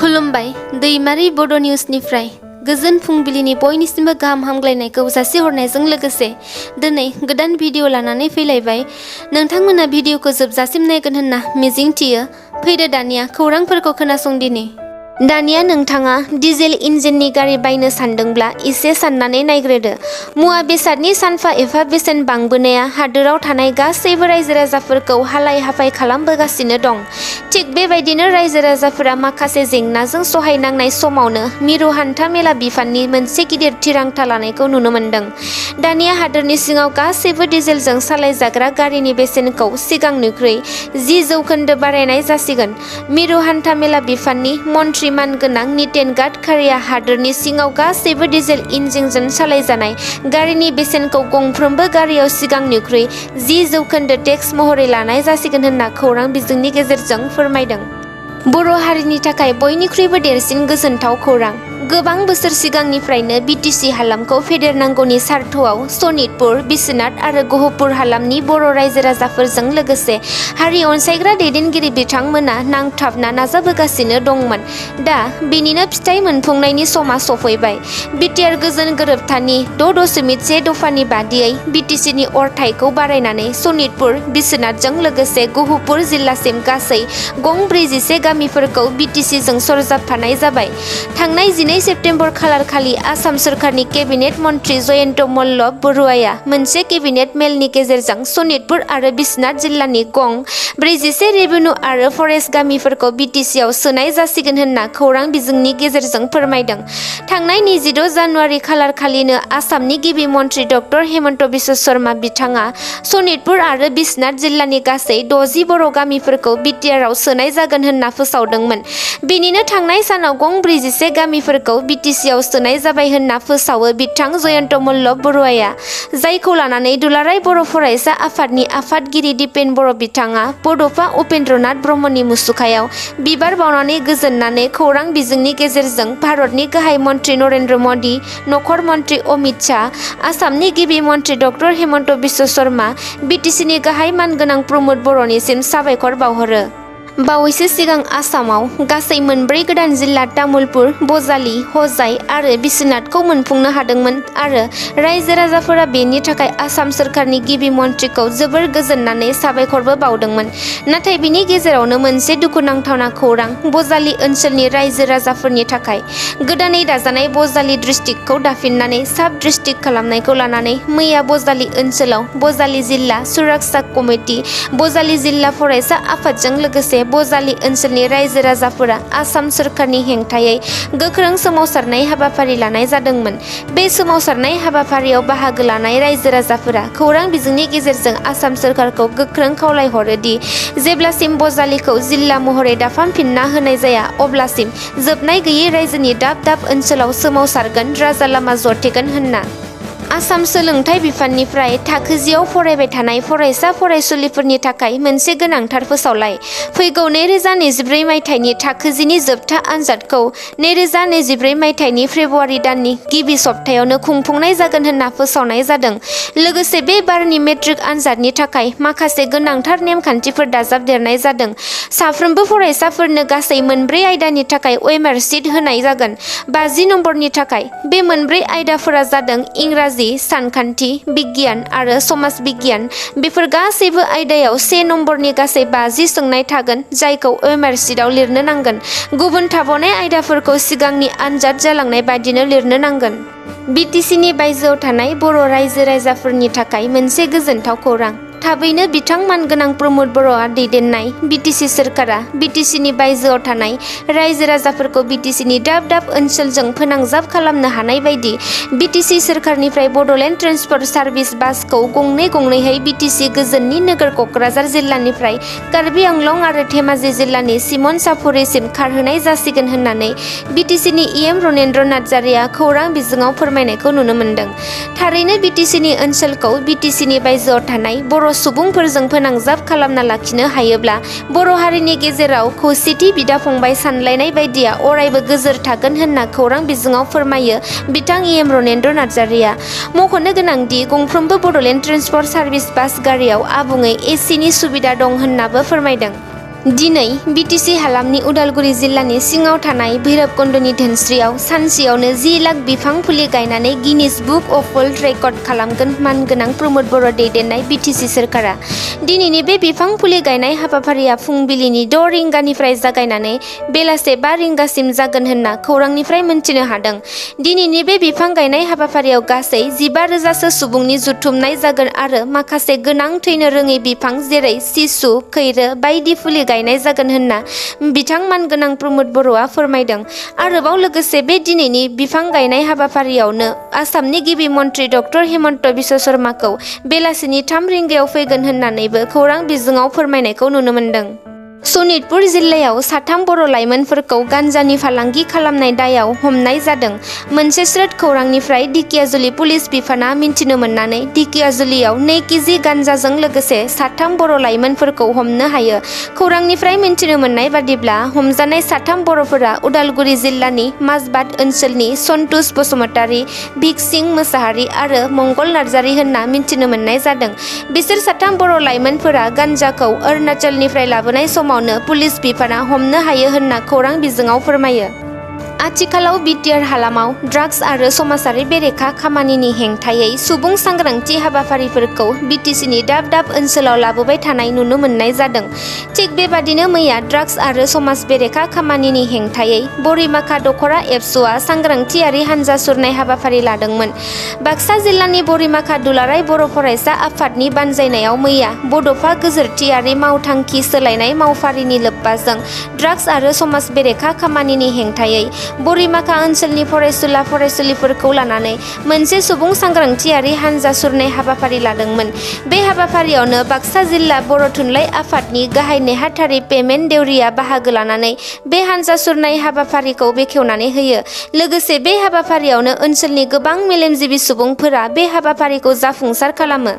खुलुमबाय दैमारि बड' निउसनिफ्राय गोजोन फुंबिलिनि बयनिसिमबो गाहाम हामग्लायनायखौ जासिहरनायजों लोगोसे दिनै गोदान भिडिअ लानानै फैलायबाय। नोंथांमोना भिडिअखौ जोबजासिम नायगोन होनना मिजिंथियो। फैदो दानिया खौरांफोरखौ खोनासंदिनि। दानिया नोंथाङा डिजेल इन्जिननि गारि बायनो सानदोंब्ला एसे साननानै नायग्रोदो। मुवा बेसादनि सानफा एफा बेसेन बांबोनाया हादोराव थानाय गासैबो रायजो राजाफोरखौ हालाय हाफाय खालामबोगासिनो दं। थिग बेबायदिनो रायजो राजाफोरा माखासे जेंनाजों सहायनांनाय समावनो मिरु हान्था मेला बिफाननि मोनसे गिदिर थिरांथा लानायखौ नुनो मोन्दों। दानिया हादोरनि सिङाव गासैबो डिजेलजों सालायजाग्रा गारिनि बेसेनखौ सिगांनिख्रुइ 10% बारायनाय जासिगोन। मिरु हान्था मेला बिफाननि मन्थ्रि मानगोनां नितिन गाडकारीआ हादोरनि सिङाव गासैबो डिजेल इन्जिनजों सालायजानाय गारिनि बेसेनखौ गंफ्रोमबो गारियाव सिगांनिख्रुइ 10% टेक्स महरै लानाय जासिगोन होनना खौरां बिजोंनि गेजेरजों फोरमायदों। बर' हारिनि थाखाय बयनिख्रुइबो देरसिन गोजोनथाव खौरां। गोबां बोसोर सिगांनिफ्रायनो BTC हालामखौ फेदेरनांगौनि सार्थआव सनितपुर, बिश्वनाथ आरो गहपुर हालामनि बर' रायजो राजाफोरजों लोगोसे हारि अनसायग्रा दैदेनगिरि बिथांमोना नांथाबना नाजाबोगासिनो दंमोन। दा बेनिनो फिथाइ मोनफुंनायनि समा सफैबाय। बिटिआर गोजोन गोरोबथानि 6.1 दफानि बादियै BTCनि अरथाइखौ बारायनानै सनितपुर, बिश्वनाथजों लोगोसे गहपुर जिल्लासिम गासै गं 41 गामिफोरखौ BTCजों सरजाबफानाय जाबाय। थांनाय 12 सेप्तेम्बर खालारखालि आसाम सोरखारनि केबिनेट मन्थ्रि जयन्त मल्ल बरुवाया मोनसे केबिनेट मेलनि गेजेरजों सनितपुर आरो बिश्वनाथ जिल्लानि गं 41 रेभिनिउ आरो फरेस्ट गामिफोरखौ BTCआव सोनाय जासिगोन होनना खौरां बिजोंनि गेजेरजों फोरमायदों। थांनाय 26 जानुवारि खालारखालिनो आसामनि गिबि मन्थ्रि डक्टर हेमन्त बिश्व शर्मा बिथाङा सनितपुर आरो बिश्वनाथ जिल्लानि गासै 60 बर' गामिफोरखौ BTRआव सोनाय जागोन होनना फोसावदोंमोन। बेनिनो थांनाय सानाव गं 41 गामिफोरखौ BTCआव सोनाय जाबाय होनना फोसावो बिथां जयन्त मल्ल बरुवाया, जायखौ लानानै दुलाराय बर' फरायसा आफादनि आफादगिरि दिपेन बर' बिथाङा बड'फा उपेन्द्रनाथ ब्रह्मनि मुसुखायाव बिबार बावनानै गोजोननानै खौरां बिजोंनि गेजेरजों भारतनि गाहाय मन्थ्रि नरेन्द्र मदि, नखर मन्थ्रि अमित शाह, आसामनि गिबि मन्थ्रि डक्टर हेमन्त बिश्व शर्मा, BTCनि गाहाय मानगोनां प्रमद बर'निसिम साबायखर बावहरो। बावैसो सिगां आसामाव गासै 4 गोदान जिल्ला तामुलपुर, बजालि, हजाइ आरो बिश्वनाथखौ मोनफुंनो हादोंमोन आरो रायजो राजाफोरा बेनि थाखाय आसाम सोरखारनि गिबि मन्थ्रिखौ जोबोर गोजोननानै साबायखरबो बावदोंमोन। नाथाय बिनि गेजेरावनो मोनसे दुखुनांथावना खौरां बजालि ओनसोलनि रायजो राजाफोरनि थाखाय। गोदानै दाजानाय बजालि डिस्ट्रिक्टखौ दाफिननानै साब डिस्ट्रिक्ट खालामनायखौ लानानै मैया बजालि ओनसोलाव बजालि जिल्ला सुरक्षा कमिटि, बजालि जिल्ला फरायसा आफादजों लोगोसे बजालि ओनसोलनि रायजो राजाफोरा आसाम सोरखारनि हेंथायै गोख्रों सोमावसारनाय हाबाफारि लानाय जादोंमोन। बे सोमावसारनाय हाबाफारियाव बाहागो लानाय रायजो राजाफोरा खौरां बिजोंनि गेजेरजों आसाम सोरखारखौ गोख्रों खावलायहरो दि जेब्लासिम बजालिखौ जिल्ला महरै दाफामफिनना होनाय जाया अब्लासिम जोबनाय गैयै रायजोनि दाब दाब ओनसोलाव सोमावसारगोन, राजा लामा जथेगोन होनना। आसाम सोलोंथाइ बिफाननिफ्राय थाखो 10 आव फरायबाय थानाय फरायसा फरायसुलिफोरनि थाखाय मोनसे गोनांथार फोसावलाय। फैगौ 2024 मायथाइनि थाखो 10 नि जोबथा आनजादखौ 2024 मायथाइनि फेब्रुवारि दाननि गिबि सप्तायावनो खुंफुंनाय जागोन होनना फोसावनाय जादों। लोगोसे बे बारनि मेट्रिक आनजादनि थाखाय माखासे गोनांथार नेमखान्थिफोर दाजाबदेरनाय जादों। साफ्रोमबो फरायसाफोरनो गासै 4 आयदानि थाखाय वेमार शीट होनाय जागोन। 50 नम्बरनि थाखाय। बे 4 आयदाफोरा जादों इंराजि, सानखान्थि, बिगियान आरो समाज बिगियान। बेफोर गासैबो आयदायाव 1 नम्बरनि गासै 50 सोंनाय थागोन, जायखौ वेमार शीटआव लिरनो नांगोन। गुबुन थाबावनाय आयदाफोरखौ सिगांनि आनजाद जालांनाय बादिनो लिरनो नांगोन। BTCनि बायजोआव थानाय बर' रायजो राजाफोरनि थाखाय मोनसे गोजोनथाव खौरां। थाबैनो बिथां मानगोनां प्रमद बर'आ दैदेननाय BTC सोरखारा BTCनि बायजोआव थानाय रायजो राजाफोरखौ BTCनि दाब दाब ओनसोलजों फोनांजाब खालामनो हानाय बायदि BTC सोरखारनिफ्राय बड'लेण्ड ट्रेन्सपर्ट सार्भिस बासखौ गंनैहाय BTC गोजोननि नोगोर क'क्राझार जिल्लानिफ्राय कार्बि आंलं आरो धेमाजि जिल्लानि सिमन साफुरिसिम खारहोनाय जासिगोन होननानै BTCनि EM रनेन्द्र नार्जारीआ खौरां बिजोङाव फोरमायनायखौ नुनो मोन्दों। थारैनो BTCनि ओनसोलखौ BTCनि बायजोआव थानाय बर' सुबुंफोरजों फोनांजाब खालामना लाखिनो हायोब्ला बर' हारिनि गेजेराव खौसेथि, बिदा-फंबाय सानलायनाय बायदिया अरायबो गोजोर थागोन होनना खौरां बिजोङाव फोरमायो बिथां EM रनेन्द्र नार्जारीआ। मख'नो गोनांदि गंफ्रोमबो बड'लेण्ड ट्रेन्सपर्ट सार्भिस बास गारियाव आबुङै AC नि सुबिदा दं होननाबो फोरमायदों। दिनै BTC हालामनि उदालगुरि जिल्लानि सिङाव थानाय भैरबकुन्दनि धोनस्रियाव सानसेयावनो 10 लाख बिफां फुलि गायनानै Guinness book of world record खालामगोन मानगोनां प्रमोद बर' दैदेननाय BTC सोरखारा। दिनैनि बे बिफां फुलि गायनाय हाबाफारिया फुंबिलिनि 6 रिंगानिफ्राय जागायनानै बेलासे 5 रिंगासिम जागोन होनना खौरांनिफ्राय मोनथिनो हादों। दिनैनि बे बिफां गायनाय हाबाफारियाव गासै 15,000सो सुबुंनि जुथुमनाय जागोन आरो माखासे गोनां थैनो रोङै बिफां जेरै सिसु, खैरो बायदि फुलि गायनाय जागोन होनना बिथां मानगोनां प्रमोद बर'आ फोरमायदों। आरोबाव लोगोसे बे दिनैनि बिफां गायनाय हाबाफारियावनो आसामनि गिबि मन्त्रि डक्टर हेमन्त बिश्व शर्माखौ बेलासिनि 3 रिंगायाव फैगोन होननानैबो खौरां बिजोङाव फोरमायनायखौ नुनो मोन्दों। सनितपुर जिल्लायाव 3 बर' लाइमोनफोरखौ गान्जानि फालांगि खालामनाय दायाव हमनाय जादों। मोनसे स्रोद खौरांनिफ्राय ढेकियाजुलि पुलिस बिफाना मिन्थिनो मोननानै ढेकियाजुलियाव 2 केजि गान्जाजों लोगोसे 3 बर' लाइमोनफोरखौ हमनो हायो। खौरांनिफ्राय मिन्थिनो मोननाय बादिब्ला हमजानाय 3 बर'फोरा उदालगुरि जिल्लानि माजबाद ओनसोलनि सन्तुष बसुमतारी, भिकसिं मोसाहारि आरो मंगल नार्जारी होनना मिन्थिनो मोननाय जादों। बिसोर 3 बर' लाइमोनफोरा गान्जाखौ अरुणाचलनिफ्राय लाबोनाय समावनो पुलिस बिफाना हमनो हायो होनना खौरां बिजोङाव फोरमायो। आथिखालाव बिटिआर हालामाव ड्राग्स आरो समाजारि बेरेखा खामानिनि हेंथायै सुबुं सांग्रांथि हाबाफारिफोरखौ BTCनि दाब दाब ओनसोलाव लाबोबाय थानाय नुनो मोननाय जादों। थिग बेबादिनो मैया ड्राग्स आरो समाज बेरेखा खामानिनि हेंथायै बरिमाखा दख'रा एबसुआ सांग्रांथियारि हानजा सुरनाय हाबाफारि लादोंमोन। बाक्सा जिल्लानि बरिमाखा दुलाराय बर' फरायसा आफादनि बानजायनायाव मैया बड'फा गोजोरथियारि मावथांखि सोलायनाय मावफारिनि लोब्बाजों ड्राग्स आरो समाज बेरेखा खामानिनि हेंथायै बरिमाखा ओनसोलनि फरायसुला फरायसुलिफोरखौ लानानै मोनसे सुबुं सांग्रांथियारि हानजा सुरनाय हाबाफारि लादोंमोन। बे हाबाफारियावनो बाक्सा जिल्ला बर' थुनलाइ आफादनि गाहाय नेहाथारि पेमेन्ट देउरिया बाहागो लानानै बे हानजा सुरनाय हाबाफारिखौ बेखेवनानै होयो। लोगोसे बे हाबाफारियावनो ओनसोलनि गोबां मेलेमजिबि सुबुंफोरा बे हाबाफारिखौ जाफुंसार खालामो।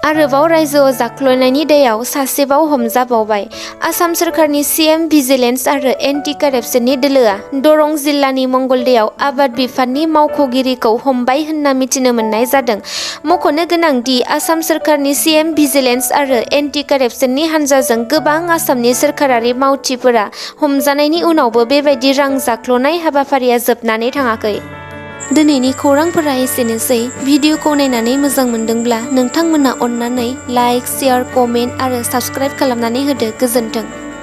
आरोबाव रायजोआव जाख्ल'नायनि दायाव सासेबाव हमजाबावबाय। आसाम सोरखारनि CM भिजिलेन्स आरो एन्टि कारापसननि दोलोआ दरं जिल्लानि मंगलदैयाव आबाद बिफाननि मावख'गिरिखौ हमबाय होनना मिथिनो मोननाय जादों। मख'नो गोनांदि आसाम सोरखारनि CM भिजिलेन्स आरो एन्टि कारापसननि हानजाजों गोबां आसामनि सोरखारारि मावथिफोरा हमजानायनि उनावबो बेबायदि रां जाख्ल'नाय हाबाफारिया जोबनानै थाङाखै। दिनैनि खौरांफोरा एसेनोसै। भिडिअखौ नायनानै मोजां मोनदोंब्ला नोंथांमोना अन्नानै लाइक, शेयार, कमेन्ट आरो साबस्क्राइब खालामनानै होदो। गोजोन्थों।